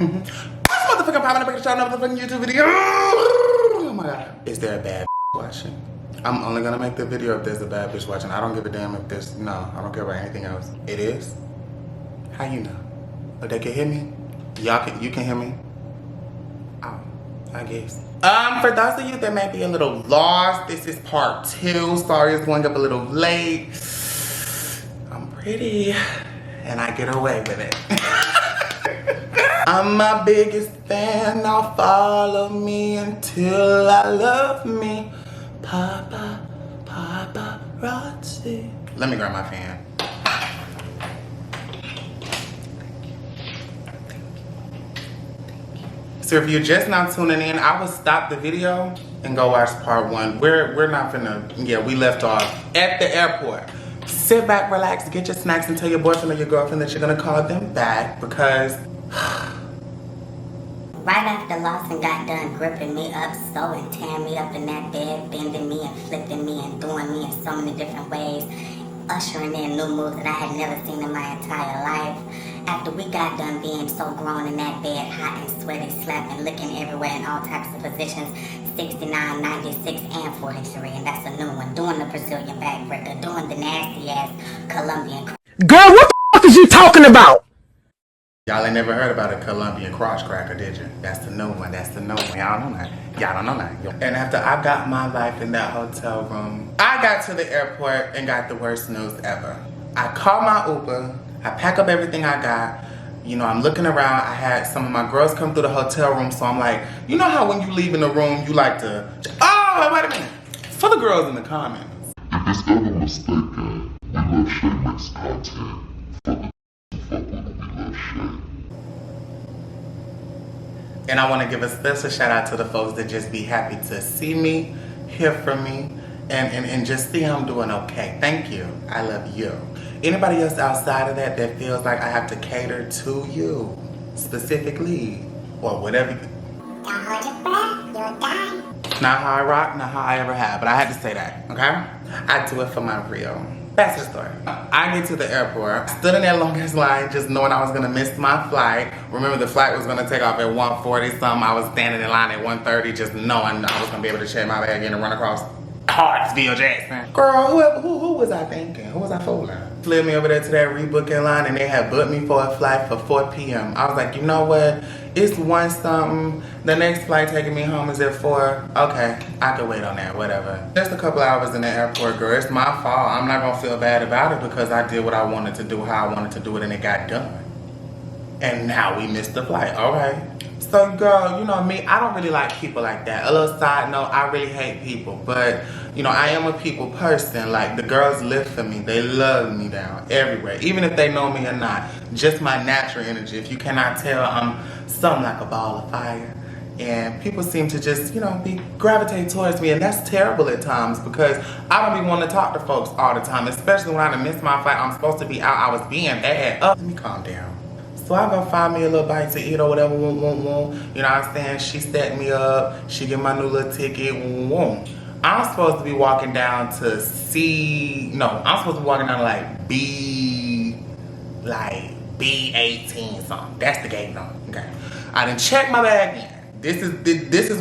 What's motherfucking popping up at y'all motherfucking YouTube video? Oh my god. Is there a bad watching? I'm only gonna make the video if there's a bad bitch watching. I don't give a damn if there's, no, I don't care about anything else. It is? How you know? Oh, they can hear me? You can hear me? Oh, I guess. For those of you that may be a little lost, this is part 2. Sorry it's going up a little late. I'm pretty, and I get away with it. I'm my biggest fan, now follow me until I love me. Papa, paparazzi. Let me grab my fan. So if you're just now tuning in, I will stop the video and go watch part 1. We're not finna, yeah, we left off at the airport. Sit back, relax, get your snacks, and tell your boyfriend or your girlfriend that you're gonna call them back because right after Lawson got done gripping me up so and tearing me up in that bed, bending me and flipping me and doing me in so many different ways, ushering in new moves that I had never seen in my entire life. After we got done being so grown in that bed, hot and sweaty, slapping, licking everywhere in all types of positions, 69, 96, and 43, and that's a new one. Doing the Brazilian backbreaker, doing the nasty ass Colombian. Girl, what the fuck is you talking about? y'all ain't never heard about a Colombian crotch cracker, did you? That's the new one. That's the new one. Y'all know that. Y'all don't know that. And after I got my life in that hotel room, I got to the airport and got the worst news ever. I called my Uber. I pack up everything I got. You know, I'm looking around. I had some of my girls come through the hotel room, so I'm like, you know how when you leave in the room, you like to, oh, wait a minute. For the girls in the comments. If it's ever mistaken, Weluvche makes content for the fuck with Weluvche. And I want to give a special shout out to the folks that just be happy to see me, hear from me, and just see I'm doing okay. Thank you. I love you. Anybody else outside of that that feels like I have to cater to you specifically or whatever. Don't hold your breath, you'll die. Not how I rock, not how I ever have, but I had to say that, okay? I do it for my real. That's the story. I get to the airport, stood in that longest line just knowing I was gonna miss my flight. Remember the flight was gonna take off at 1:40 something. I was standing in line at 1:30 just knowing I was gonna be able to check my bag in and run across Hartsville, Jackson. Girl, who was I thinking? Who was I fooling? Slid me over there to that rebooking line and they had booked me for a flight for 4 p.m. I was like, you know what? It's 1 something. The next flight taking me home is at 4. Okay, I can wait on that, whatever. Just a couple hours in the airport, girl. It's my fault. I'm not gonna feel bad about it because I did what I wanted to do, how I wanted to do it, and it got done. And now we missed the flight, all right? So girl, you know me, I don't really like people like that. A little side note, I really hate people, but you know, I am a people person. Like the girls live for me, they love me down everywhere, even if they know me or not. Just my natural energy. If you cannot tell, I'm something like a ball of fire. And people seem to just, you know, gravitate towards me, and that's terrible at times because I don't be wanting to talk to folks all the time, especially when I done missed my flight. I'm supposed to be out, I was being bad. Let me calm down. So I go find me a little bite to eat or whatever, you know what I'm saying? She set me up, she get my new little ticket, I'm supposed to be walking down to I'm supposed to be walking down to like B18 something. That's the gate number, okay? I done checked my bag in. This is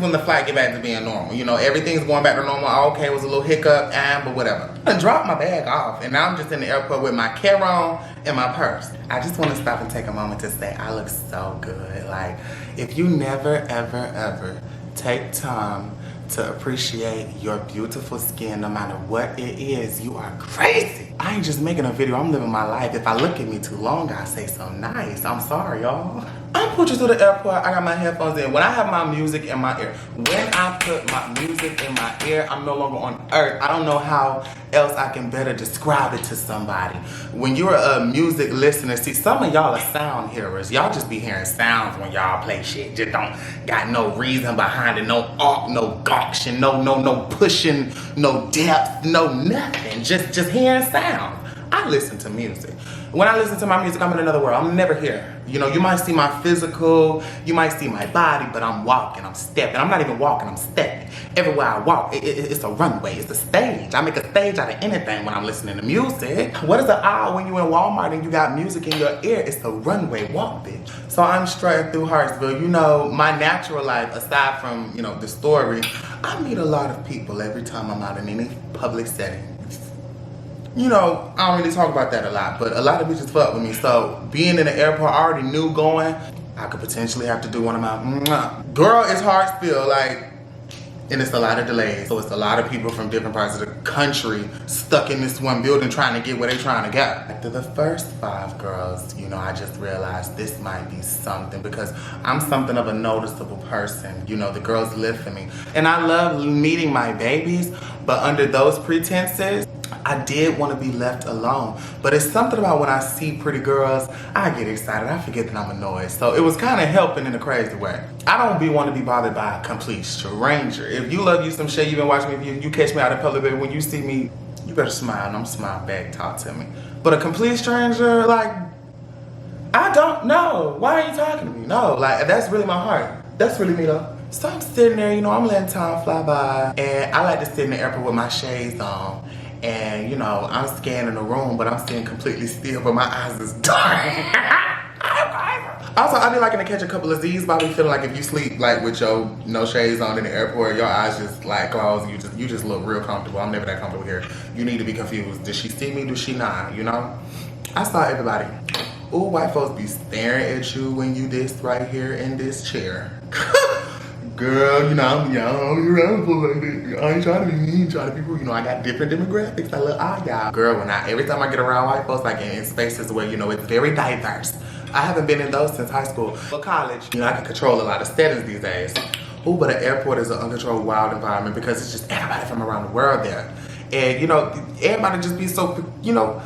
when the flight get back to being normal. You know, everything's going back to normal. Okay, it was a little hiccup, but whatever. I dropped my bag off, and now I'm just in the airport with my carry-on and my purse. I just want to stop and take a moment to say I look so good. Like, if you never, ever, ever take time to appreciate your beautiful skin, no matter what it is, you are crazy. I ain't just making a video, I'm living my life. If I look at me too long, I say so nice. I'm sorry, y'all. I'm pushing through the airport, I got my headphones in. When I have my music in my ear, when I put my music in my ear, I'm no longer on earth. I don't know how else I can better describe it to somebody. When you're a music listener, see, some of y'all are sound hearers. Y'all just be hearing sounds when y'all play shit. Just don't got no reason behind it, no arc, no gawction, no pushing, no depth, no nothing. Just hearing sounds. I I listen to music. When I listen to my music, I'm in another world. I'm never here. You know, you might see my physical, you might see my body, but I'm walking, I'm stepping. I'm not even walking, I'm stepping. Everywhere I walk, it's a runway, it's a stage. I make a stage out of anything when I'm listening to music. What is the aisle when you in Walmart and you got music in your ear? It's a runway walk, bitch. So I'm strutting through Hartsville. You know, my natural life, aside from, you know, the story, I meet a lot of people every time I'm out in any public setting. You know, I don't really talk about that a lot, but a lot of bitches fuck with me. So being in the airport, I already knew going, I could potentially have to do one of my, girl, it's Hartsville, like, and it's a lot of delays. So it's a lot of people from different parts of the country stuck in this one building trying to get where they're trying to get. After the first 5 girls, you know, I just realized this might be something because I'm something of a noticeable person. You know, the girls live for me. And I love meeting my babies, but under those pretenses, I did want to be left alone. But it's something about when I see pretty girls, I get excited. I forget that I'm annoyed. So it was kind of helping in a crazy way. I don't want to be bothered by a complete stranger. If you love you some shit, you've been watching me, if you catch me out in public, baby, when you see me, you better smile and I'm smiling back, talk to me. But a complete stranger, like, I don't know. Why are you talking to me? No, like, that's really my heart. That's really me though. So I'm sitting there, you know, I'm letting time fly by. And I like to sit in the airport with my shades on. And, you know, I'm scanning the room, but I'm sitting completely still, but my eyes is dark. Also, I be liking to catch a couple of Z's, but I be feeling like if you sleep, like, with your no shades on in the airport, your eyes just, like, closed, you just look real comfortable. I'm never that comfortable here. You need to be confused. Does she see me? Does she not? You know? I saw everybody. Ooh, white folks be staring at you when you this right here in this chair. Girl, you know, I'm young, around for like that. I ain't trying to be mean, trying to be rude. You know, I got different demographics. I love all y'all. Girl, every time I get around white folks, like in spaces where, you know, it's very diverse. I haven't been in those since high school. But college, you know, I can control a lot of settings these days. Ooh, but an airport is an uncontrolled, wild environment because it's just everybody from around the world there. And, you know, everybody just be so, you know,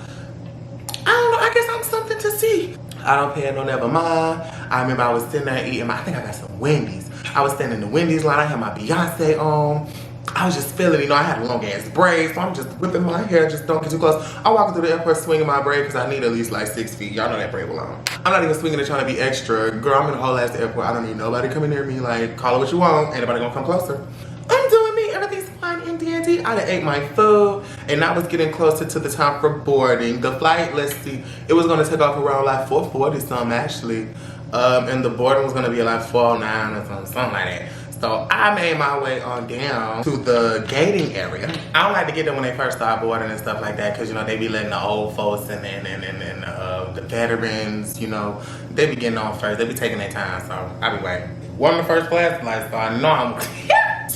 I don't know, I guess I'm something to see. I don't pay no never mind. I remember I was sitting there eating I think I got some Wendy's. I was standing in the Wendy's line, I had my Beyonce on. I was just feeling, you know, I had a long ass braid, so I'm just whipping my hair, just don't get too close. I'm walking through the airport swinging my braid because I need at least like 6 feet. Y'all know that braid will long. I'm not even swinging it trying to be extra. Girl, I'm in a whole ass airport. I don't need nobody coming near me, like, call it what you want. Ain't nobody gonna come closer. I'm doing me, everything's fine in D&D. I done ate my food, and I was getting closer to the time for boarding. The flight, let's see, it was gonna take off around like 4:40 something actually. And the boarding was gonna be like 4:09 or something like that. So I made my way on down to the gating area. I don't like to get there when they first start boarding and stuff like that because, you know, they be letting the old folks and the veterans, you know, they be getting on first. They be taking their time, so I be waiting. One of the first class flights, so I know I'm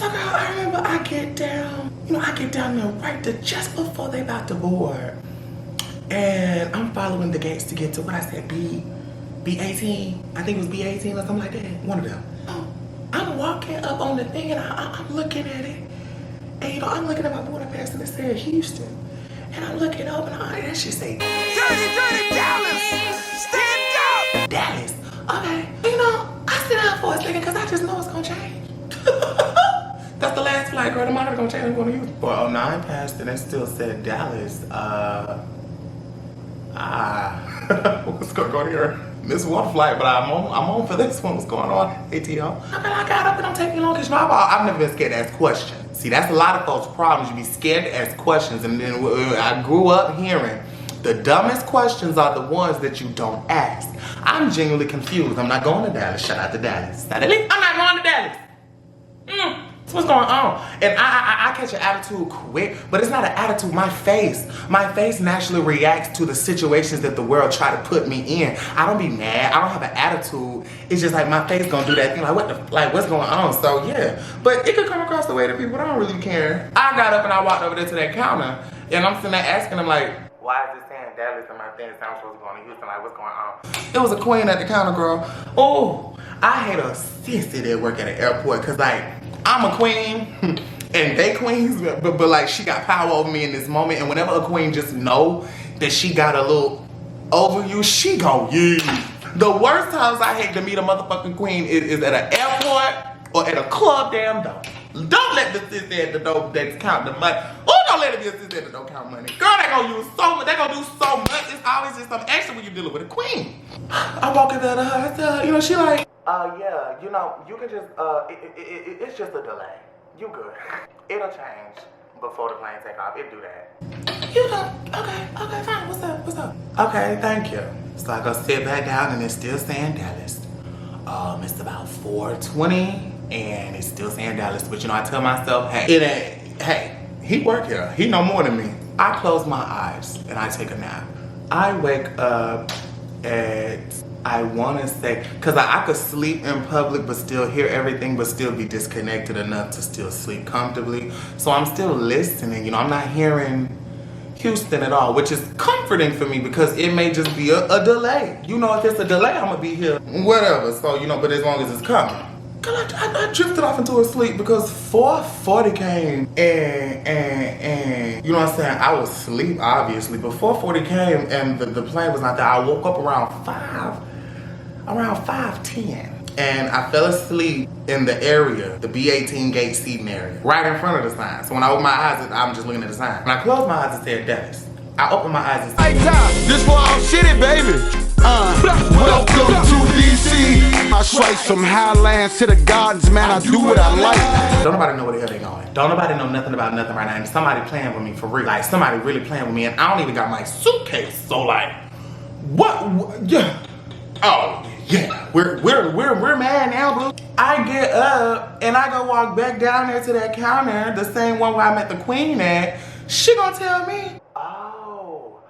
So girl, I remember I get down, you know, I get down there right to just before they about to board. And I'm following the gates to get to what I said, B18. I think it was B18 or something like that. One of them. I'm walking up on the thing and I'm looking at it. And you know, I'm looking at my boarding pass and it said Houston. And I'm looking up and that shit say Dirty Dallas! Stand up! Dallas. Okay. You know, I sit down for a second because I just know it's gonna change. That's the last flight, girl. The monitor gonna change. I'm gonna use it. Well, 09 passed and it still said Dallas. What's going on here? This one flight, but I'm on for this one. What's going on, ATL? I got up and don't take me long because I've never been scared to ask questions. See, that's a lot of folks' problems. You be scared to ask questions, and then I grew up hearing the dumbest questions are the ones that you don't ask. I'm genuinely confused. I'm not going to Dallas. Shout out to Dallas. I'm not going to Dallas. What's going on? And I catch an attitude quick, but it's not an attitude. My face naturally reacts to the situations that the world try to put me in. I don't be mad. I don't have an attitude. It's just like my face gonna do that thing. Like what's going on? So yeah, but it could come across the way to people. I don't really care. I got up and I walked over there to that counter, and I'm sitting there asking them like, why is this saying Dallas and my thing sounds supposed to be going to Houston? Like, what's going on? It was a queen at the counter, girl. Oh, I hate a sissy that work at an airport, cause like, I'm a queen, and they queens, but like she got power over me in this moment, and whenever a queen just know that she got a little over you, she gon' yeah. The worst times I hate to meet a motherfucking queen is at an airport or at a club damn door. Don't let the sissy at the door that's counting the money. Oh, gonna let it be a sister that don't count money? Girl, they gonna use so much. They gonna do so much. It's always just some extra when you're dealing with a queen. I walk in there to her. I tell her, you know, she like, yeah, you know, you can just, it's just a delay. You good. It'll change before the plane take off. It'll do that. You know, okay, fine. What's up? Okay, thank you. So I go sit back down and it's still saying Dallas. It's about 4:20 and it's still saying Dallas. But you know, I tell myself, hey, he work here. He know more than me. I close my eyes and I take a nap. I wake up at, I want to say, because I could sleep in public but still hear everything but still be disconnected enough to still sleep comfortably. So I'm still listening, you know, I'm not hearing Houston at all, which is comforting for me because it may just be a delay. You know, if it's a delay, I'm gonna be here, whatever. So, you know, but as long as it's coming. Girl, I drifted off into a sleep because 4:40 came and you know what I'm saying? I was asleep, obviously, but 4:40 came and the plane was not there. I woke up around 5:10. And I fell asleep in the area, the B18 gate seating area, right in front of the sign. So when I open my eyes, I'm just looking at the sign. When I close my eyes, it said Dallas. I open my eyes and said, Hey, this for all shitty, baby. Welcome to DC. I strike some highlands to the gardens, man. I do what I like. Don't nobody know where the hell they going. Don't nobody know nothing about nothing right now. And somebody playing with me for real. Like, somebody really playing with me. And I don't even got my suitcase. So, like, what? Yeah. Oh, yeah. We're mad now, boo. I get up and I go walk back down there to that counter, the same one where I met the queen at. She gonna tell me, oh,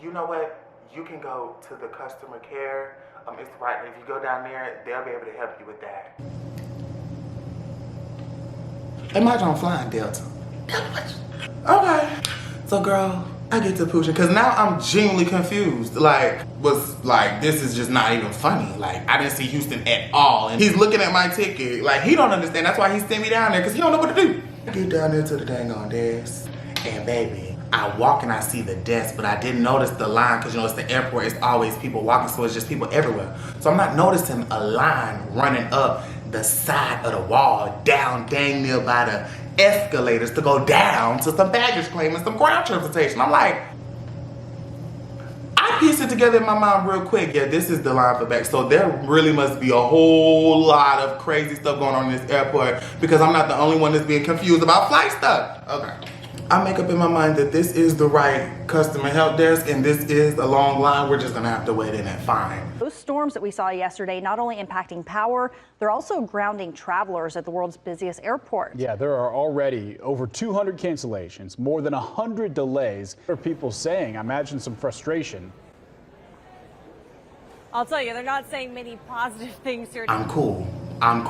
you know what? You can go to the customer care. It's right. If you go down there, they'll be able to help you with that. Imagine I'm flying Delta. Okay. So, girl, I get to pushing because now I'm genuinely confused. Like, this is just not even funny. Like, I didn't see Houston at all. And he's looking at my ticket. Like, he don't understand. That's why he sent me down there because he don't know what to do. I get down there to the dang on desk. And baby, I walk and I see the desk, but I didn't notice the line because, you know, it's the airport. It's always people walking, so it's just people everywhere. So I'm not noticing a line running up the side of the wall, down dang near by the escalators to go down to some baggage claim and some ground transportation. I'm like, I pieced it together in my mind real quick. Yeah, this is the line for back. So there really must be a whole lot of crazy stuff going on in this airport because I'm not the only one that's being confused about flight stuff. Okay. I make up in my mind that this is the right customer help desk and this is a long line. We're just gonna have to wait in and find. Those storms that we saw yesterday not only impacting power, they're also grounding travelers at the world's busiest airport. Yeah, there are already over 200 cancellations, more than 100 delays. There are people saying, I imagine some frustration. I'll tell you, they're not saying many positive things here. I'm cool. I'm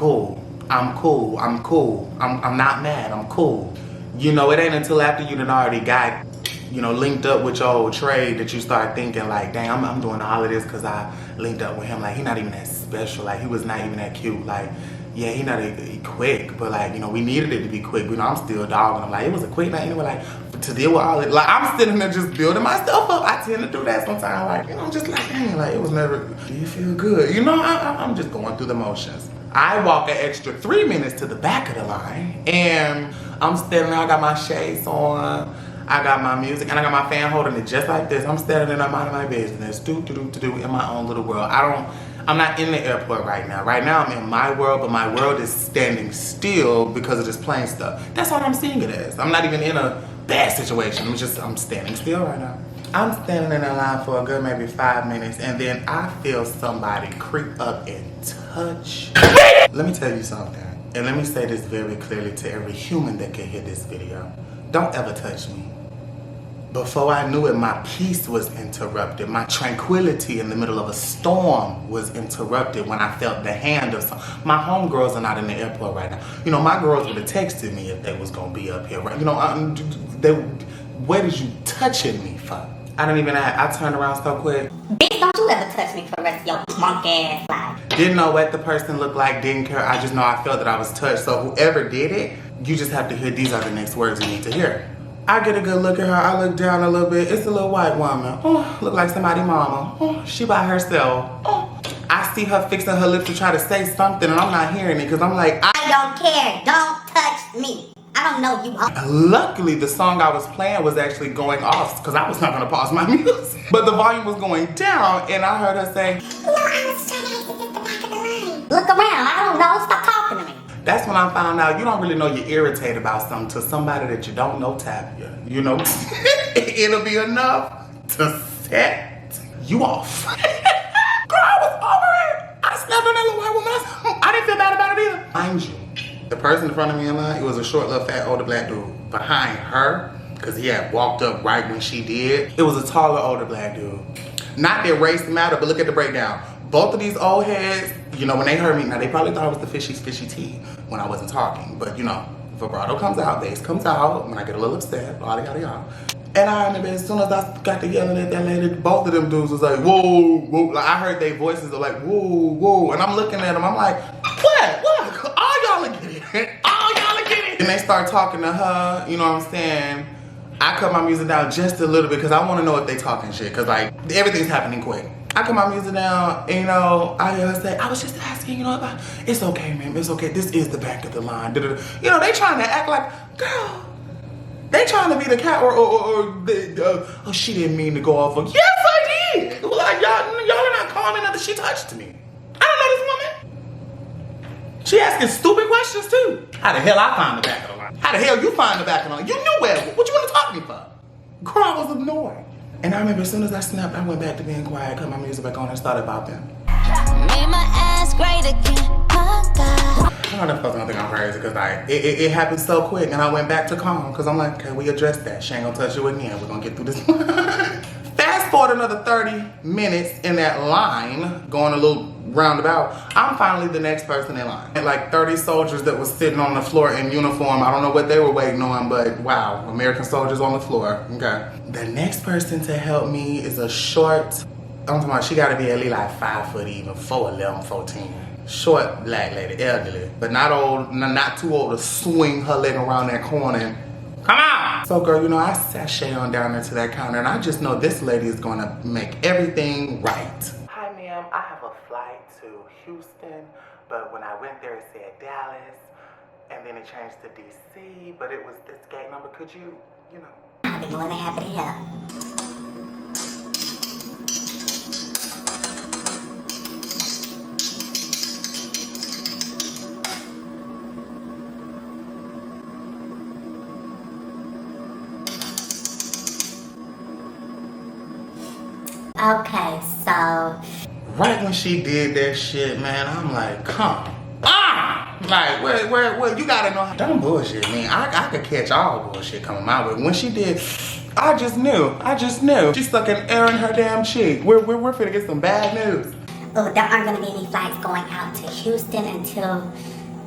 not mad. I'm cool. You know, it ain't until after you done already got, you know, linked up with your old trade that you start thinking like, dang, I'm doing all of this because I linked up with him. Like, he not even that special. Like, he was not even that cute. Like, yeah, he not quick, but like, you know, we needed it to be quick. You know, I'm still dogging him. Like, it was a quick night anyway, like, to deal with all it. Like, I'm sitting there just building myself up. I tend to do that sometimes. Like, you know, I'm just like, dang, like, it was never, do you feel good? You know, I'm just going through the motions. I walk an extra 3 minutes to the back of the line and I'm standing there, I got my shades on, I got my music, and I got my fan holding it just like this. I'm standing there, I'm minding my business, in my own little world. I'm not in the airport right now. Right now I'm in my world, but my world is standing still because of this plane stuff. That's all I'm seeing it as. I'm not even in a bad situation. I'm standing still right now. I'm standing in a line for a good maybe 5 minutes, and then I feel somebody creep up and touch. Let me tell you something, and let me say this very clearly to every human that can hear this video. Don't ever touch me. Before I knew it, my peace was interrupted. My tranquility in the middle of a storm was interrupted when I felt the hand of some. My homegirls are not in the airport right now. You know, my girls would have texted me if they was gonna be up here, right? You know, what is you touching me for? I didn't even I turned around so quick. Bitch, don't you ever touch me for the rest of your punk ass life. Didn't know what the person looked like, didn't care. I just know I felt that I was touched. So whoever did it, you just have to hear these are the next words you need to hear. I get a good look at her. I look down a little bit. It's a little white woman. Oh, look like somebody's mama. Oh, she by herself. Oh. I see her fixing her lips to try to say something and I'm not hearing it because I'm like, I don't care. Don't touch me. I don't know you. Luckily, the song I was playing was actually going off because I was not gonna pause my music. But the volume was going down and I heard her say, No, I was trying to exit the back of the line. Look around, I don't know, stop talking to me. that's when I found out you don't really know you're irritated about something till somebody that you don't know tap you. You know, it'll be enough to set you off. Girl, I was over it. I snapped on that little white woman. I didn't feel bad about it either. Mind you, the person in front of me in line, it was a short, little, fat, older black dude. Behind her, because he had walked up right when she did, it was a taller, older black dude. Not that race matter, but look at the breakdown. Both of these old heads, you know, when they heard me, now they probably thought it was the fishy tea when I wasn't talking. But you know, vibrato comes out, bass comes out, when I get a little upset, yada yada yada. And I remember as soon as I got to yelling at that lady, both of them dudes was like, whoa, whoa. Like I heard their voices are like, whoa, whoa. And I'm looking at them, I'm like, what? All y'all are getting it. All y'all are getting it. And they start talking to her, you know what I'm saying? I cut my music down just a little bit because I want to know if they talking shit. Because like, everything's happening quick. I cut my music down, and, you know, I hear her say, I was just asking, you know, about, it's okay, ma'am, it's okay. This is the back of the line. You know, they trying to act like, girl, they trying to be the cat oh, she didn't mean to go off of, yes, I did. Like, y'all are not calling me nothing. She touched me. I don't know this woman. She asking stupid questions, too. How the hell I find the back of the line? How the hell you find the back of the line? You knew where. What you want to talk to me for? Girl, I was annoyed. And I remember as soon as I snapped, I went back to being quiet, cut my music back on, and started bopping. Made my ass great again, oh God. I don't know if I was gonna think I'm crazy, because like, it happened so quick, and I went back to calm, because I'm like, okay, we addressed that. She ain't gonna touch you again. We're gonna get through this. Fast forward another 30 minutes in that line, going a little roundabout, I'm finally the next person in line. And like 30 soldiers that was sitting on the floor in uniform. I don't know what they were waiting on, but wow, American soldiers on the floor. Okay. The next person to help me is a short, I'm talking about, she gotta be at least like 5 foot even, 4'11", 4'10". Short black lady, elderly, but not old, not too old to swing her leg around that corner and come on! So girl, you know, I sashay on down into that counter and I just know this lady is gonna make everything right. Hi ma'am, I have a flight to Houston, but when I went there it said Dallas, and then it changed to DC, but it was this gate number. Could you know? I'll be more than happy to help. Okay, so right when she did that shit, man, I'm like, come on. Like, where, you gotta know, don't bullshit me. I could catch all bullshit coming my way. When she did, I just knew. She stuck an air in her damn cheek. We're finna get some bad news. oh, there aren't gonna be any flights going out to Houston until,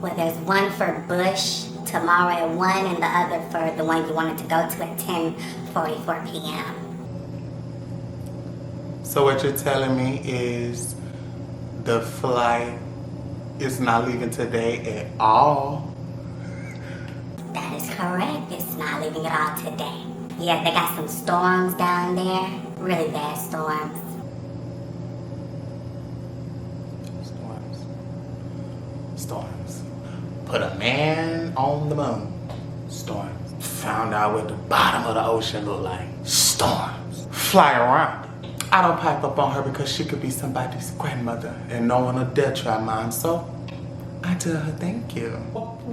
well, there's one for Bush tomorrow at 1 and the other for the one you wanted to go to at 10:44 p.m. So what you're telling me is the flight is not leaving today at all? That is correct. It's not leaving at all today. Yeah, they got some storms down there. Really bad storms. Storms. Put a man on the moon. Storms. Found out what the bottom of the ocean looked like. Storms. Fly around. I don't pipe up on her because she could be somebody's grandmother and no one will dare try mine, so I tell her thank you.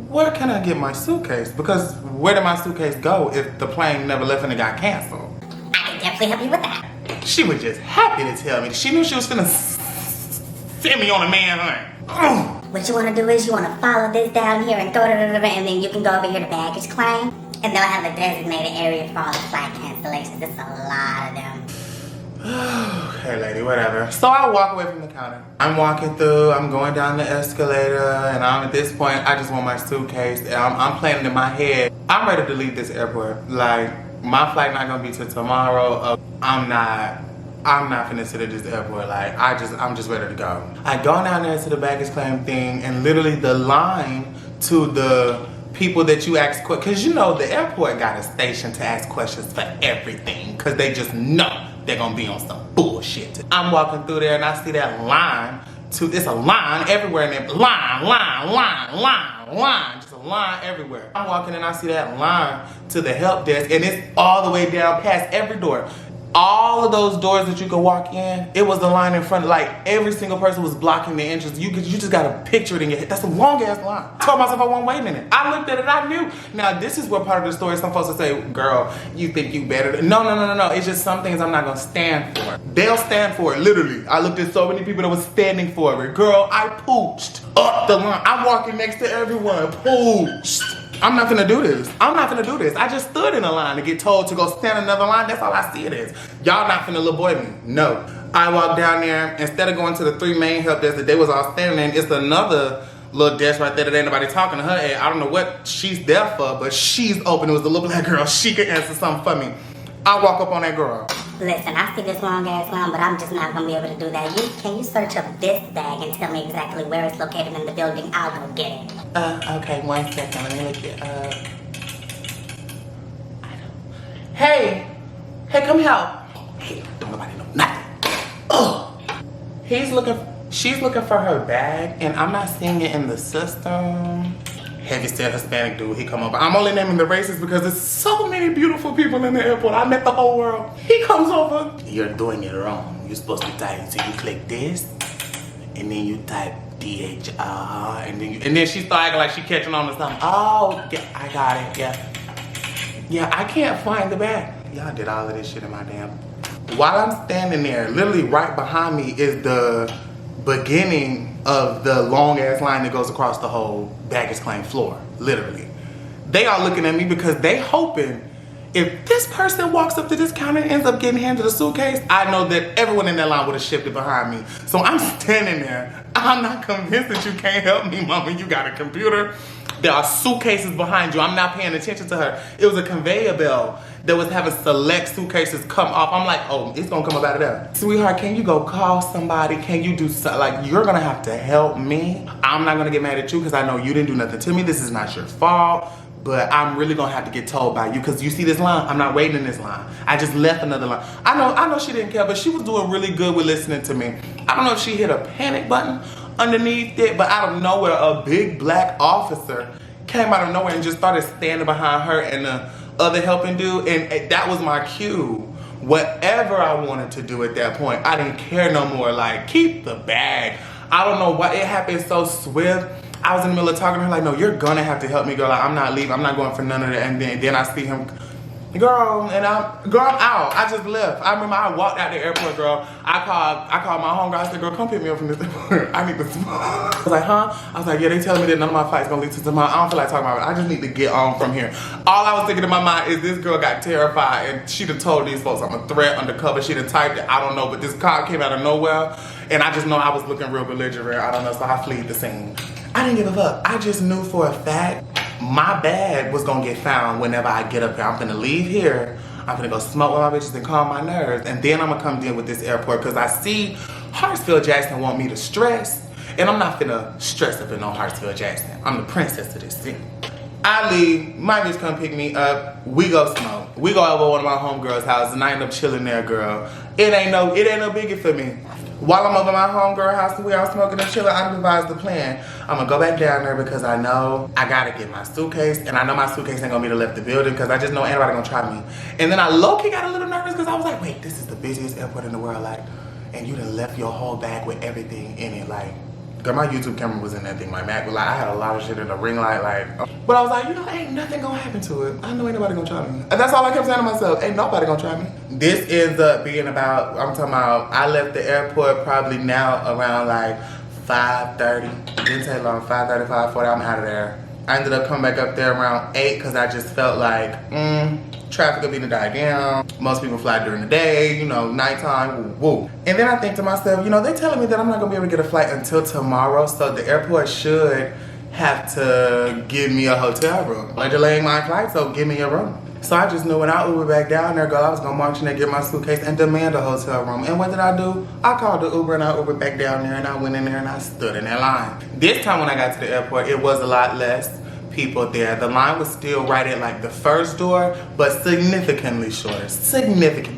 Where can I get my suitcase? Because where did my suitcase go if the plane never left and it got canceled? I can definitely help you with that. She was just happy to tell me. She knew she was gonna send me on a manhunt. What you want to do is you want to follow this down here and go and then you can go over here to baggage claim, and they'll have a designated area for all the flight cancellations. There's a lot of them. Okay, lady, whatever. So I walk away from the counter. I'm walking through, I'm going down the escalator, and I'm at this point, I just want my suitcase. And I'm planning in my head, I'm ready to leave this airport. Like, my flight not gonna be till tomorrow. I'm not finna sit at this airport. Like, I'm just ready to go. I go down there to the baggage claim thing, and literally the line to the people that you ask questions, because you know the airport got a station to ask questions for everything, because they just know they're gonna be on some bullshit. I'm walking through there and I see that line it's a line everywhere in there. Line, just a line everywhere. I'm walking and I see that line to the help desk, and it's all the way down past every door. All of those doors that you could walk in, it was the line in front of, like, every single person was blocking the entrance. You just gotta picture it in your head. That's a long ass line. I told myself I wasn't waiting in it. I looked at it, I knew. Now, this is where part of the story, some folks will say, girl, you think you better. No. It's just some things I'm not gonna stand for. They'll stand for it, literally. I looked at so many people that was standing for it. Girl, I pooched up the line. I'm walking next to everyone, pooched. I'm not gonna do this. I'm not gonna do this. I just stood in a line to get told to go stand in another line. That's all I see it as. Y'all not finna little boy me. No. I walked down there, instead of going to the 3 main help desks that they was all standing in, it's another little desk right there that ain't nobody talking to her at. I don't know what she's there for, but she's open. It was the little black girl. She could answer something for me. I walk up on that girl. Listen, I see this long ass line, but I'm just not gonna be able to do that. Can you search up this bag and tell me exactly where it's located in the building? I'll go get it. Okay, 1 second. Let me look it up. Hey, come help. Hey, don't nobody know nothing. She's looking for her bag, and I'm not seeing it in the system. Heavy set Hispanic dude, he come over. I'm only naming the races because there's so many beautiful people in the airport. I met the whole world. He comes over. You're doing it wrong. You're supposed to be typing. So you click this, and then you type DHR, and then she started acting like she catching on to something. Oh, yeah, I got it. Yeah, I can't find the bag. Y'all did all of this shit in my damn. While I'm standing there, literally right behind me is the beginning of the long ass line that goes across the whole baggage claim floor, literally. They are looking at me because they hoping if this person walks up to this counter and ends up getting handed a suitcase, I know that everyone in that line would have shifted behind me. So I'm standing there. I'm not convinced that you can't help me, mama. You got a computer. There are suitcases behind you. I'm not paying attention to her. It was a conveyor belt that was having select suitcases come off. I'm like, oh, it's gonna come up out of there. Sweetheart, can you go call somebody? Can you do something? Like, you're gonna have to help me. I'm not gonna get mad at you because I know you didn't do nothing to me. This is not your fault. But I'm really gonna have to get told by you because you see this line? I'm not waiting in this line. I just left another line. I know she didn't care, but she was doing really good with listening to me. I don't know if she hit a panic button underneath it, but out of nowhere, a big black officer came out of nowhere and just started standing behind her and the other helping dude, and that was my cue. Whatever I wanted to do at that point, I didn't care no more. Like, keep the bag. I don't know why it happened so swift. I was in the middle of talking to her like, no, you're gonna have to help me, girl. Like, I'm not leaving. I'm not going for none of that. And then I see him, girl, and I'm out. I just left. I remember I walked out the airport, girl. I called my homegirl. I said, girl, come pick me up from this airport. I need to smoke. I was like, huh? I was like, yeah, they telling me that none of my flights gonna lead to tomorrow. I don't feel like talking about it. I just need to get on from here. All I was thinking in my mind is this girl got terrified and she'd have told these folks I'm a threat undercover. She'd have typed it. I don't know, but this car came out of nowhere. And I just know I was looking real belligerent. I don't know, so I fled the scene. I didn't give a fuck. I just knew for a fact my bag was gonna get found whenever I get up here. I'm gonna leave here. I'm gonna go smoke with my bitches and calm my nerves. And then I'm gonna come deal with this airport because I see Hartsfield Jackson want me to stress. And I'm not finna stress up in no Hartsfield Jackson. I'm the princess of this city. I leave, my bitch come pick me up, we go smoke. We go over one of my homegirls' house and I end up chilling there, girl. It ain't no biggie for me. While I'm over my homegirl house and we all smoking and chilling, I devised the plan. I'm gonna go back down there because I know I gotta get my suitcase, and I know my suitcase ain't gonna be to left the building because I just know anybody gonna try me. And then I low-key got a little nervous because I was like, wait, this is the busiest airport in the world, like, and you done left your whole bag with everything in it, like, girl, my YouTube camera was in that thing, my Mac, but like, I had a lot of shit in the ring light, like, but I was like, you know, ain't nothing gonna happen to it. I know ain't nobody gonna try me. And that's all I kept saying to myself, ain't nobody gonna try me. This ends up being about, I'm talking about, I left the airport probably now around like 5:30. Didn't take long, 5:30, 5:40, I'm out of there. I ended up coming back up there around 8 because I just felt like, traffic will be to die down. Most people fly during the day, you know, nighttime, woo. And then I think to myself, you know, they're telling me that I'm not gonna be able to get a flight until tomorrow, so the airport should have to give me a hotel room. They're delaying my flight, so give me a room. So I just knew when I Uber back down there, girl, I was gonna march in there, get my suitcase, and demand a hotel room. And what did I do? I called the Uber and I Ubered back down there and I went in there and I stood in that line. This time when I got to the airport, it was a lot less people there. The line was still right at like the first door, but significantly shorter.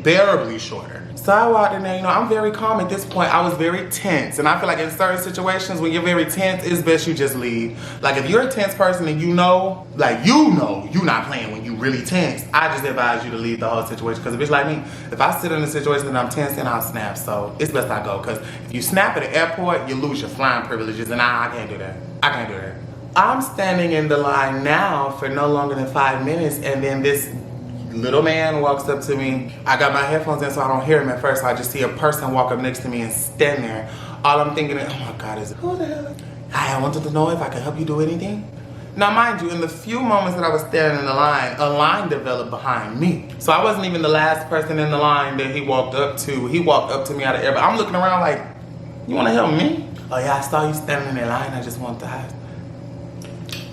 Bearably shorter. So I walked in there, you know, I'm very calm at this point. I was very tense. And I feel like in certain situations when you're very tense, it's best you just leave. Like if you're a tense person and you know you're not playing when you really tense, I just advise you to leave the whole situation. Because a bitch like me, if I sit in a situation and I'm tense, then I'll snap. So it's best I go. Because if you snap at the airport, you lose your flying privileges. And I can't do that. I can't do that. I'm standing in the line now for no longer than 5 minutes. And then this little man walks up to me. I got my headphones in so I don't hear him at first. So I just see a person walk up next to me and stand there. All I'm thinking is, oh my God, who the hell? Hi, I wanted to know if I could help you do anything. Now, mind you, in the few moments that I was standing in the line, a line developed behind me. So I wasn't even the last person in the line that he walked up to. He walked up to me out of air, but I'm looking around like, you wanna help me? Oh yeah, I saw you standing in that line. I just wanted to ask.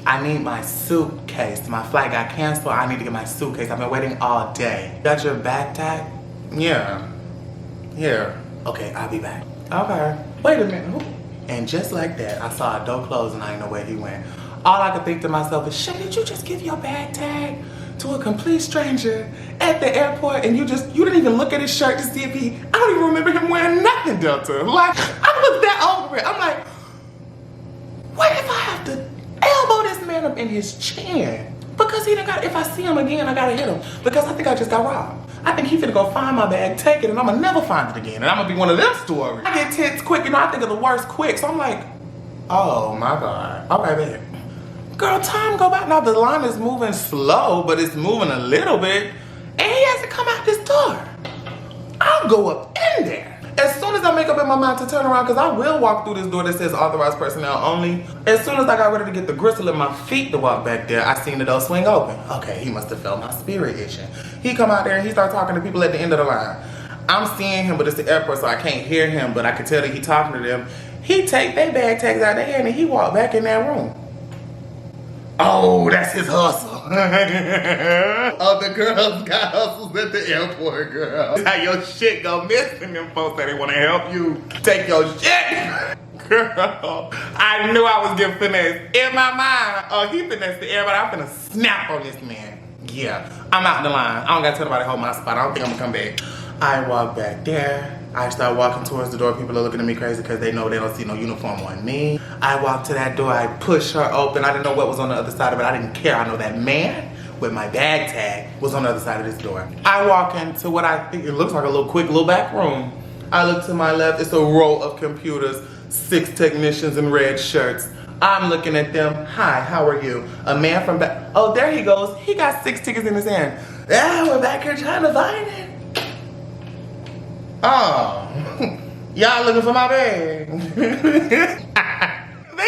I need my suitcase. My flight got canceled. I need to get my suitcase. I've been waiting all day. Got your bag tag? Yeah. Here. Okay, I'll be back. Okay. Wait a minute. And just like that, I saw a door close and I didn't know where he went. All I could think to myself is, shit, did you just give your bag tag to a complete stranger at the airport and you didn't even look at his shirt to see if I don't even remember him wearing nothing, Delta. Like, I was that over it. I'm like, what if I have to elbow this man up in his chin? Because if I see him again, I gotta hit him. Because I think I just got robbed. I think he finna go find my bag, take it, and I'ma never find it again. And I'm gonna be one of them stories. I get tense quick, you know, I think of the worst quick. So I'm like, oh my God. Okay, babe. Girl, time go by. Now the line is moving slow, but it's moving a little bit. And he hasn't come out this door. I'll go up in there. As soon as I make up in my mind to turn around, because I will walk through this door that says authorized personnel only. As soon as I got ready to get the gristle in my feet to walk back there, I seen the door swing open. Okay, he must have felt my spirit itching. He come out there and he started talking to people at the end of the line. I'm seeing him, but it's the airport, so I can't hear him, but I can tell that he talking to them. He take their bag tags out of their hand and he walked back in that room. Oh, that's his hustle. Oh, the girls got hustles at the airport, girl. How your shit go missing, them folks that they want to help you take your shit. Girl, I knew I was getting finessed. In my mind, oh, he finessed the everybody. I'm finna snap on this man. Yeah, I'm out in the line. I don't got to tell nobody to hold my spot. I don't think I'm gonna come back. I walk back there. I start walking towards the door. People are looking at me crazy because they know they don't see no uniform on me. I walk to that door. I push her open. I didn't know what was on the other side of it. I didn't care. I know that man with my bag tag was on the other side of this door. I walk into what I think it looks like a quick little back room. I look to my left. It's a row of computers, 6 technicians in red shirts. I'm looking at them. Hi, how are you? A man from back. Oh, there he goes. He got 6 tickets in his hand. Yeah, we're back here trying to find it. Oh, y'all looking for my bag. They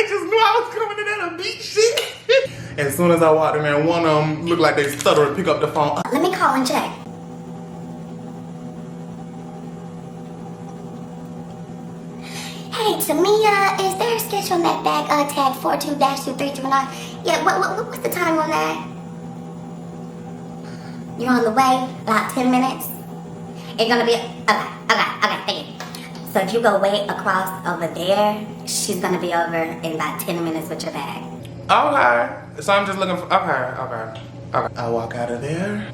just knew I was coming in there to beat shit. As soon as I walked in there, one of them looked like they stuttered and pick up the phone. Let me call and check. Hey, Tamia, is there a sketch on that bag tag 42-2339? Yeah, what's the time on that? You're on the way, about 10 minutes. It's gonna be, okay, thank you. So if you go way across over there, she's gonna be over in about 10 minutes with your bag. Okay, so I'm just looking for, okay. I walk out of there.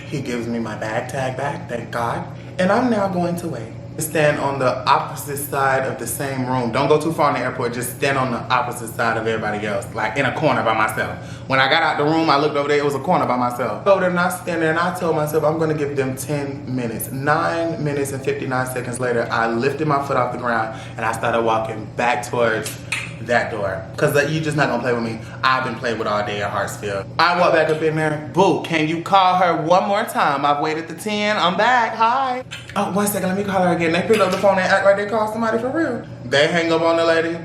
He gives me my bag tag back, thank God. And I'm now going to wait. Stand on the opposite side of the same room. Don't go too far in the airport, just stand on the opposite side of everybody else, like in a corner by myself. When I got out the room, I looked over there, it was a corner by myself. Over there and I stand there and I told myself I'm gonna give them 10 minutes. 9 minutes and 59 seconds later, I lifted my foot off the ground and I started walking back towards that door. Cause you just not gonna play with me. I've been playing with all day at Hartsfield. I walk back up in there. Boo, can you call her one more time? I've waited to 10, I'm back, hi. Oh, 1 second, let me call her again. They pick up the phone and act like they called somebody for real. They hang up on the lady.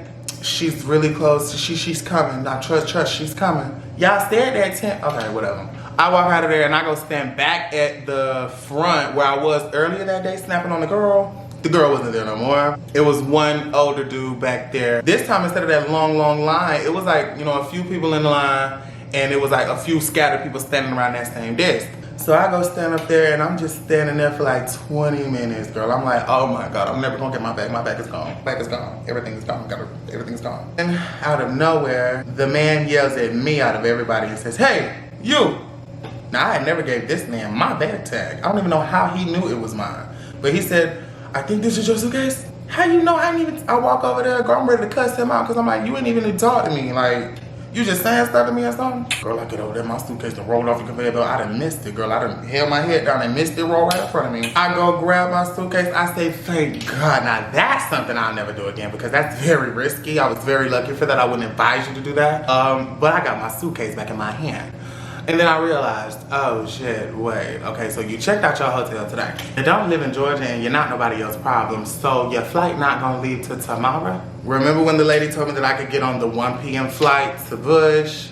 She's really close, she's coming. Now trust, she's coming. Y'all stay at that tent, okay, whatever. I walk out of there and I go stand back at the front where I was earlier that day snapping on the girl. The girl wasn't there no more. It was one older dude back there. This time, instead of that long line, it was like, you know, a few people in the line and it was like a few scattered people standing around that same desk. So I go stand up there and I'm just standing there for like 20 minutes, girl. I'm like, oh my God, I'm never gonna get my bag. My bag is gone. My bag is gone. Everything is gone. Everything's gone. And out of nowhere, the man yells at me out of everybody and says, hey, you. Now I had never gave this man my bag tag. I don't even know how he knew it was mine. But he said, I think this is your suitcase. How you know? I walk over there, girl, I'm ready to cuss him out because I'm like, you ain't even talk to me. Like, you just saying stuff to me or something? Girl, I get over there, my suitcase and rolled off the conveyor belt. I done missed it, girl. I done held my head down and missed it roll right in front of me. I go grab my suitcase. I say, thank God. Now that's something I'll never do again because that's very risky. I was very lucky for that. I wouldn't advise you to do that. But I got my suitcase back in my hand. And then I realized, oh shit, wait, okay, so you checked out your hotel today. You don't live in Georgia and you're not nobody else's problem, so your flight not gonna leave till tomorrow? Remember when the lady told me that I could get on the 1 p.m. flight to Bush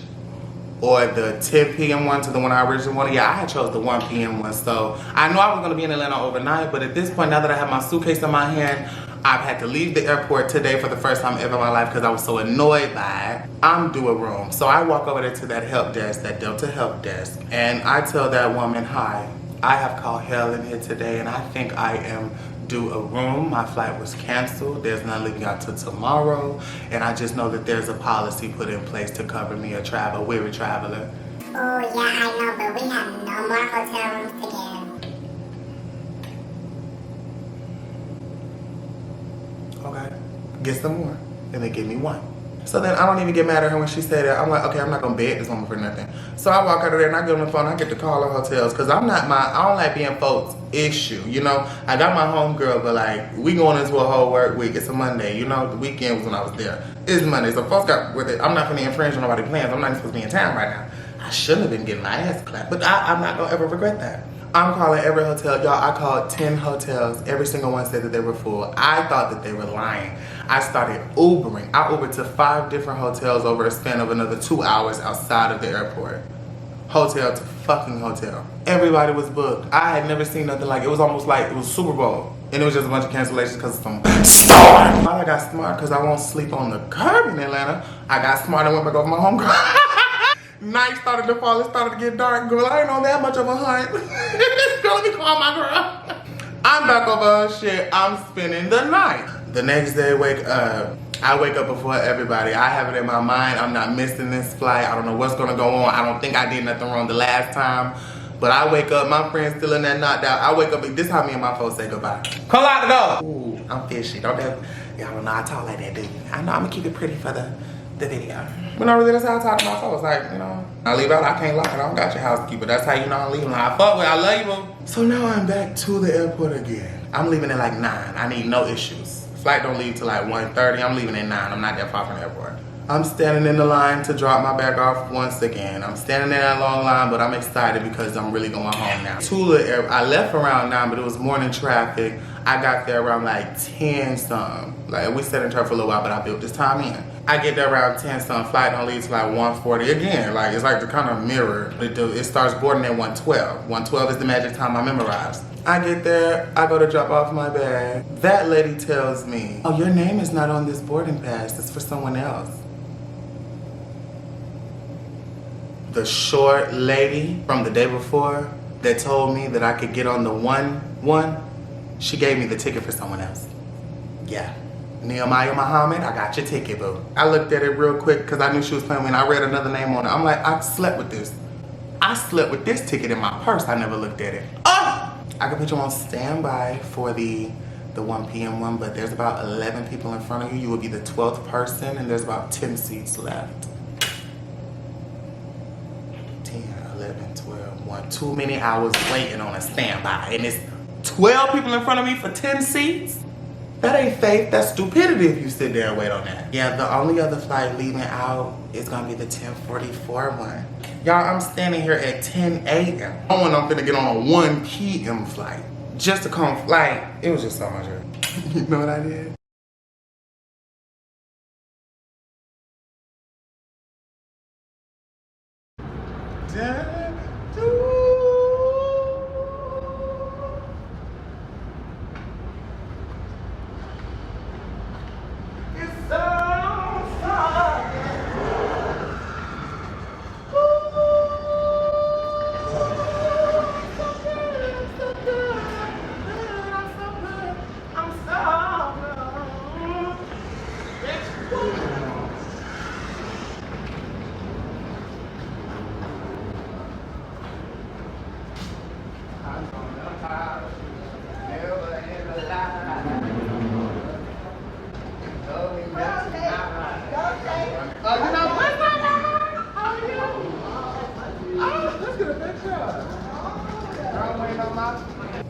or the 10 p.m. one to the one I originally wanted? Yeah, I had chose the 1 p.m. one, so I knew I was gonna be in Atlanta overnight, but at this point, now that I have my suitcase in my hand, I've had to leave the airport today for the first time ever in my life because I was so annoyed by it. I'm due a room. So I walk over there to that help desk, that Delta help desk, and I tell that woman, hi, I have called hell in here today and I think I am due a room. My flight was canceled. There's none leaving out till tomorrow. And I just know that there's a policy put in place to cover me, a weary traveler. Oh yeah, I know, but we have no more hotel rooms to give. Okay, get some more, and then give me one. So then I don't even get mad at her when she said that. I'm like, okay, I'm not gonna beg this woman for nothing. So I walk out of there and I get on the phone, I get to call her hotels, cause I don't like being folks' issue, you know? I got my homegirl, but like, we going into a whole work week, it's a Monday, you know? The weekend was when I was there. It's Monday, so folks got with it. I'm not gonna infringe on nobody's plans. I'm not even supposed to be in town right now. I shouldn't have been getting my ass clapped, but I'm not gonna ever regret that. I'm calling every hotel. Y'all, I called 10 hotels. Every single one said that they were full. I thought that they were lying. I started Ubering. I Ubered to 5 different hotels over a span of another 2 hours outside of the airport. Hotel to fucking hotel. Everybody was booked. I had never seen nothing like it. It was almost like it was Super Bowl. And it was just a bunch of cancellations because of some storm. I got smart because I won't sleep on the curb in Atlanta. I got smart and went back over my home girl. Night started to fall, it started to get dark. Girl, I ain't on that much of a hunt. Girl, let me call my girl. I'm back over her shit. I'm spending the night. The next day, I wake up before everybody. I have it in my mind. I'm not missing this flight. I don't know what's gonna go on. I don't think I did nothing wrong the last time. But I wake up, my friend's still in that knocked out. I wake up, this is how me and my folks say goodbye. Call out the door. Ooh, I'm fishy. Y'all don't know I talk like that, do you? I know I'm gonna keep it pretty for the video. But no, really, that's how I talk to my folks. Like, you know, I leave out, I can't lock it. I don't got your housekeeper. That's how you know I'm leaving. I fuck with, I love you, boo. So now I'm back to the airport again. I'm leaving at like 9. I need no issues. Flight don't leave till like 1:30. I'm leaving at 9. I'm not that far from the airport. I'm standing in the line to drop my bag off once again. I'm standing in that long line, but I'm excited because I'm really going home now. I left around 9, but it was morning traffic. I got there around like 10 something. Like, we sat in traffic for a little while, but I built this time in. I get there around 10 something. Flight don't leave till like 1:40 again. Like, it's like the kind of mirror. It starts boarding at 1:12. 1:12 is the magic time I memorized. I get there, I go to drop off my bag. That lady tells me, oh, your name is not on this boarding pass. It's for someone else. The short lady from the day before that told me that I could get on the one, she gave me the ticket for someone else. Yeah. Nehemiah Muhammad, I got your ticket, boo. I looked at it real quick because I knew she was playing me and I read another name on it. I'm like, I slept with this. I slept with this ticket in my purse. I never looked at it. Oh! I can put you on standby for the 1 p.m. one, but there's about 11 people in front of you. You will be the 12th person and there's about 10 seats left. 10, 11, 12, 1. Too many hours waiting on a standby. And it's 12 people in front of me for 10 seats? That ain't faith, that's stupidity if you sit there and wait on that. Yeah, the only other flight leaving out is gonna be the 10:44 one. Y'all, I'm standing here at 10 a.m. Knowing I'm finna get on a 1 p.m. flight. Just to come flight. It was just so much work. You know what I did?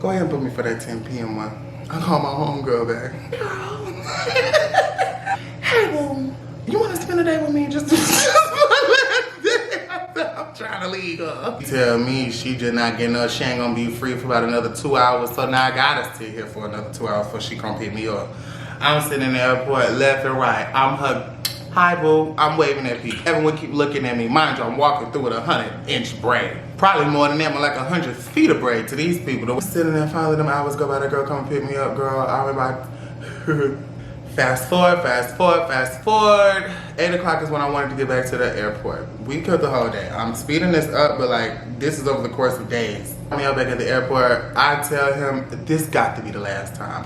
Go ahead and book me for that 10 p.m. one. I call my homegirl back. Hey, boo. You want to spend the day with me? Just I'm trying to leave her. Tell me she just not getting up. She ain't gonna be free for about another 2 hours. So now I gotta sit here for another 2 hours before she come pick me up. I'm sitting in the airport left and right. I'm her. Hi, boo. I'm waving at people. Everyone keep looking at me. Mind you, I'm walking through with a 100-inch braid. Probably more than that, but like 100 feet of braid to these people. I'm sitting there, finally them hours go by. The girl come pick me up, girl. I remember. Fast forward. 8 o'clock is when I wanted to get back to the airport. We killed the whole day. I'm speeding this up, but like, this is over the course of days. I'm back at the airport. I tell him, this got to be the last time.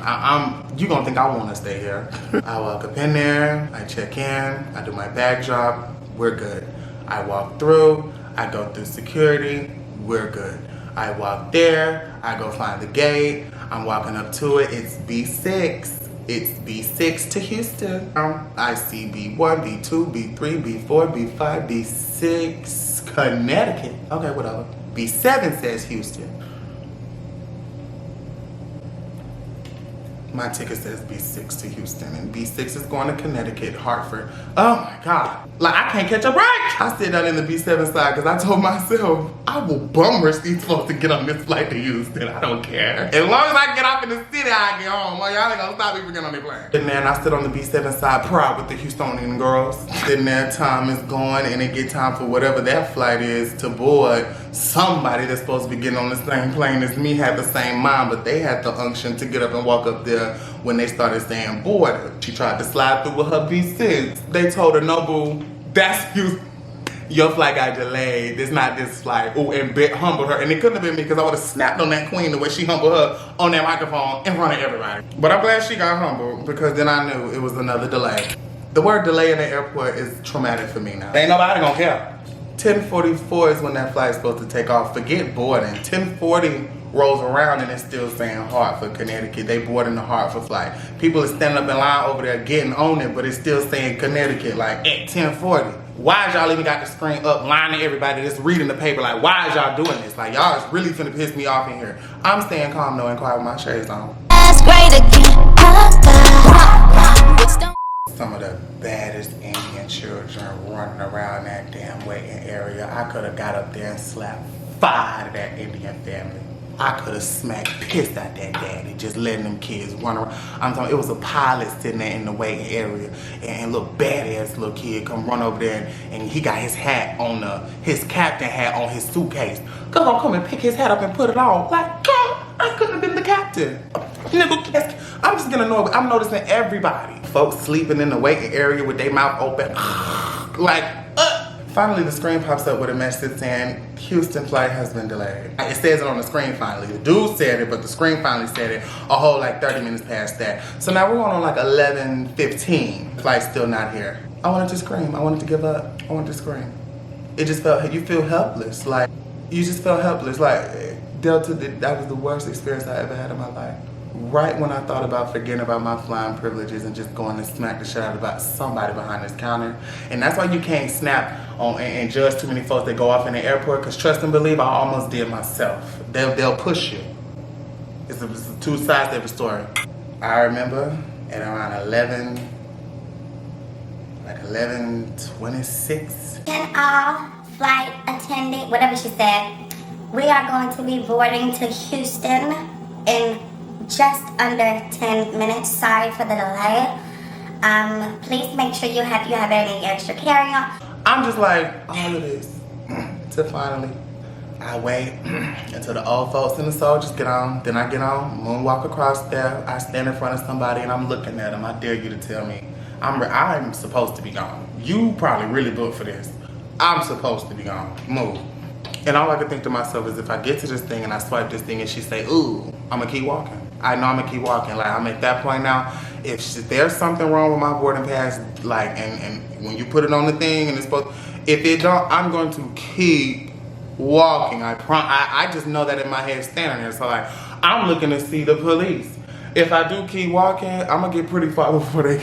You gonna think I wanna stay here. I walk up in there, I check in, I do my bag drop, we're good. I walk through, I go through security, we're good. I walk there, I go find the gate, I'm walking up to it, it's B6. It's B6 to Houston. I see B1, B2, B3, B4, B5, B6, Connecticut. Okay, whatever. B7 says Houston. My ticket says B6 to Houston, and B6 is going to Connecticut, Hartford. Oh my God. Like, I can't catch a break. I sit down in the B7 side because I told myself, I will bum rush these folks to get on this flight to Houston. I don't care. As long as I get off in the city, I get home. Well, y'all ain't gonna stop me from getting on the plane. And then I sit on the B7 side, proud with the Houstonian girls. Sitting there, time is going, and it get time for whatever that flight is to board. Somebody that's supposed to be getting on the same plane as me had the same mind, but they had the unction to get up and walk up there when they started saying board. She tried to slide through with her B6. They told her, no, boo, that's you. Your flight got delayed. It's not this flight. Oh, and humbled her. And it couldn't have been me because I would have snapped on that queen the way she humbled her on that microphone in front of everybody. But I'm glad she got humbled because then I knew it was another delay. The word delay in the airport is traumatic for me now. Ain't nobody gonna care. 10:44 is when that flight is supposed to take off. Forget boarding. 10:40 rolls around and it's still saying Hartford, Connecticut. They boarding the Hartford flight. People are standing up in line over there getting on it, but it's still saying Connecticut, like at 10:40. Why is y'all even got the screen up, lining everybody that's reading the paper? Like, why is y'all doing this? Like, y'all is really finna piss me off in here. I'm staying calm though and quiet with my shades on. Some of the baddest Indian children running around that damn waiting area. I could have got up there and slapped 5 of that Indian family. I could have smacked pissed at that daddy, just letting them kids run around. I'm talking, it was a pilot sitting there in the waiting area, and little badass little kid come run over there, and he got his hat on his captain hat on his suitcase. Cause I'm come and pick his hat up and put it on. Like, God, I couldn't have been the captain. I'm just gonna know. I'm noticing everybody. Folks sleeping in the waiting area with their mouth open. Like, Finally, the screen pops up with a message saying, Houston flight has been delayed. It says it on the screen finally. The dude said it, but the screen finally said it a whole like 30 minutes past that. So now we're going on like 11:15. Flight's still not here. I wanted to scream. I wanted to give up. I wanted to scream. It just felt, you feel helpless. Like, you just felt helpless. Like, Delta, that was the worst experience I ever had in my life. Right when I thought about forgetting about my flying privileges and just going to smack the shit out about somebody behind this counter. And that's why you can't snap on and judge too many folks that go off in the airport, because trust and believe, I almost did myself. They'll push you. It's two sides to every story. I remember at around 11:26. Can all flight attendant, whatever she said, we are going to be boarding to Houston in just under 10 minutes. Sorry for the delay. Please make sure you have any extra carry-on. I'm just like, all of this to finally, I wait until the old folks and the soldiers get on. Then I get on, moonwalk across there. I stand in front of somebody and I'm looking at them. I dare you to tell me I'm supposed to be gone. You probably really booked for this. I'm supposed to be gone. Move. And all I could think to myself is if I get to this thing and I swipe this thing and she say, ooh, I'm gonna keep walking. I know I'm gonna keep walking. Like, I'm at that point now. If there's something wrong with my boarding pass, like, and when you put it on the thing and it's supposed, if it don't, I'm going to keep walking. I just know that in my head standing there. So like, I'm looking to see the police. If I do keep walking, I'm gonna get pretty far before they,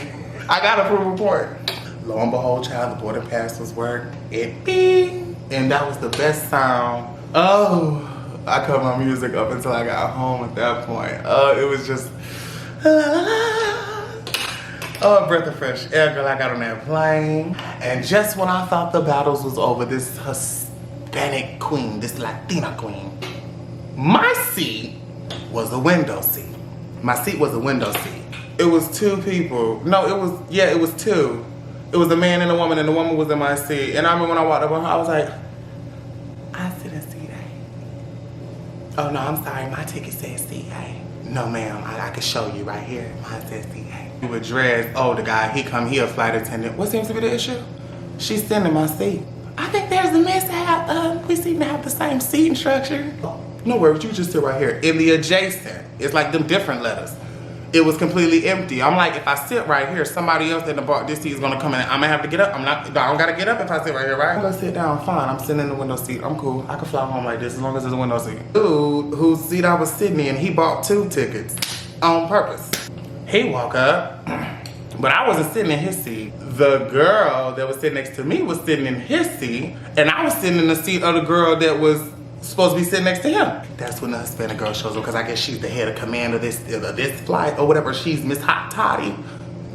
I got a proof report. Lo and behold, child, the boarding pass was worked. It beep. And that was the best sound. Oh, I cut my music up until I got home at that point. It was just, oh, a breath of fresh air, girl. I got on that plane. And just when I thought the battles was over, this Hispanic queen, this Latina queen, my seat was the window seat. My seat was the window seat. It was two people. No, it was two. It was a man and a woman, and the woman was in my seat. And I remember when I walked up on her, I was like, I sit in seat A. Oh no, I'm sorry, my ticket says seat A. No ma'am, I can show you right here. Mine says seat A. We were dressed, oh, the guy, he a flight attendant. What seems to be the issue? She's sitting in my seat. I think there's a mishap. We seem to have the same seating structure. No worries, you just sit right here. In the adjacent, it's like them different letters. It was completely empty. I'm like, if I sit right here, somebody else in the bar, this seat is gonna come in. I'm gonna have to get up. I don't gotta get up if I sit right here, right? I'm gonna sit down, fine. I'm sitting in the window seat. I'm cool. I can fly home like this as long as there's a window seat. Dude, whose seat I was sitting in, he bought 2 tickets on purpose. He walked up, but I wasn't sitting in his seat. The girl that was sitting next to me was sitting in his seat, and I was sitting in the seat of the girl that was supposed to be sitting next to him. That's when the Hispanic girl shows up, because I guess she's the head of command of this flight or whatever. She's Miss Hot Toddy.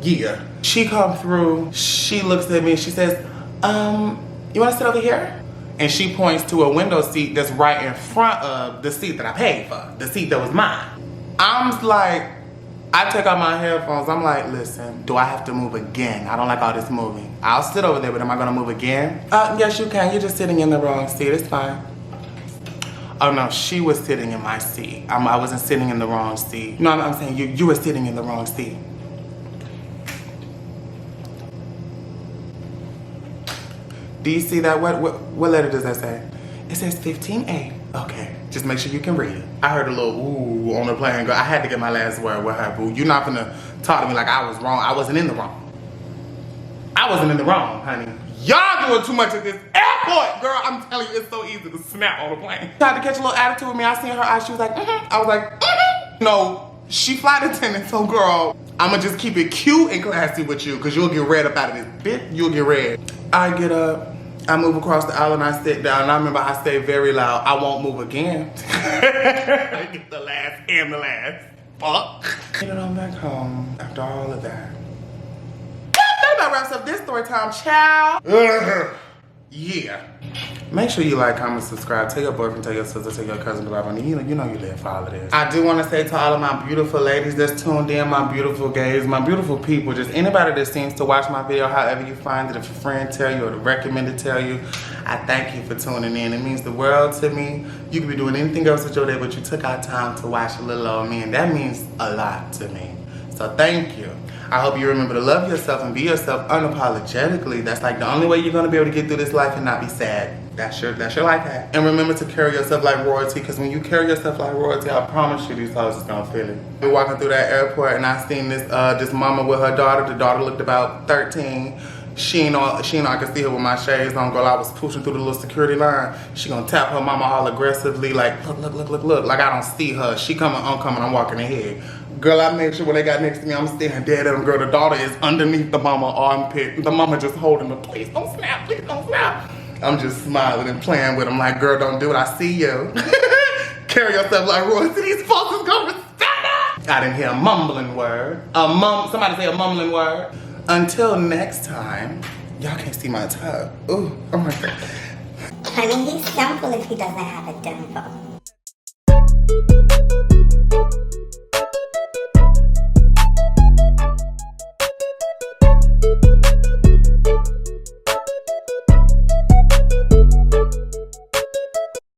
Yeah. She come through, she looks at me, she says, you wanna sit over here? And she points to a window seat that's right in front of the seat that I paid for, the seat that was mine. I'm like, I take out my headphones, I'm like, listen, do I have to move again? I don't like all this moving. I'll sit over there, but am I gonna move again? Yes you can, you're just sitting in the wrong seat, it's fine. Oh no, she was sitting in my seat. I wasn't sitting in the wrong seat. No, I'm saying you were sitting in the wrong seat. Do you see that? What letter does that say? It says 15A. Okay, just make sure you can read it. I heard a little ooh on the plane, girl. I had to get my last word with her, boo. You're not gonna talk to me like I was wrong. I wasn't in the wrong. I wasn't in the wrong, honey. Y'all doing too much at this airport, girl. I'm telling you, it's so easy to snap on a plane. Tried to catch a little attitude with me. I seen her eyes. She was like, I was like, No, she flight attendant, so girl, I'ma just keep it cute and classy with you, because you'll get red up out of this bit. You'll get red. I get up, I move across the aisle, and I sit down. And I remember I say very loud, I won't move again. I get the last and the last. Fuck. Get it on back home after all of that. That wraps up this story time, child. Yeah. Make sure you like, comment, subscribe. Tell your boyfriend, tell your sister, tell your cousin, you know you live for all of this. I do want to say to all of my beautiful ladies that's tuned in, my beautiful gays, my beautiful people, just anybody that seems to watch my video however you find it, if a friend tell you or the recommended tell you, I thank you for tuning in. It means the world to me. You could be doing anything else with your day, but you took our time to watch a little old me, and that means a lot to me. So thank you. I hope you remember to love yourself and be yourself unapologetically. That's like the only way you're gonna be able to get through this life and not be sad. That's your life hack. And remember to carry yourself like royalty, because when you carry yourself like royalty, I promise you these hoes is gonna feel it. We're walking through that airport and I seen this mama with her daughter. The daughter looked about 13. She know I could see her with my shades on, girl. I was pushing through the little security line. She gonna tap her mama all aggressively, like, look. Like I don't see her. She coming, I'm coming, I'm walking ahead. Girl, I made sure when they got next to me, I'm staring dead at them. Girl, the daughter is underneath the mama armpit. The mama just holding her, please don't snap, please don't snap. I'm just smiling and playing with them like, girl, don't do it, I see you. Carry yourself like royalty, these folks is gonna respect it. I didn't hear a mumbling word. Somebody say a mumbling word. Until next time, y'all can't see my tub. Ooh, oh my God. Honey, he's simple if he doesn't have a dimple.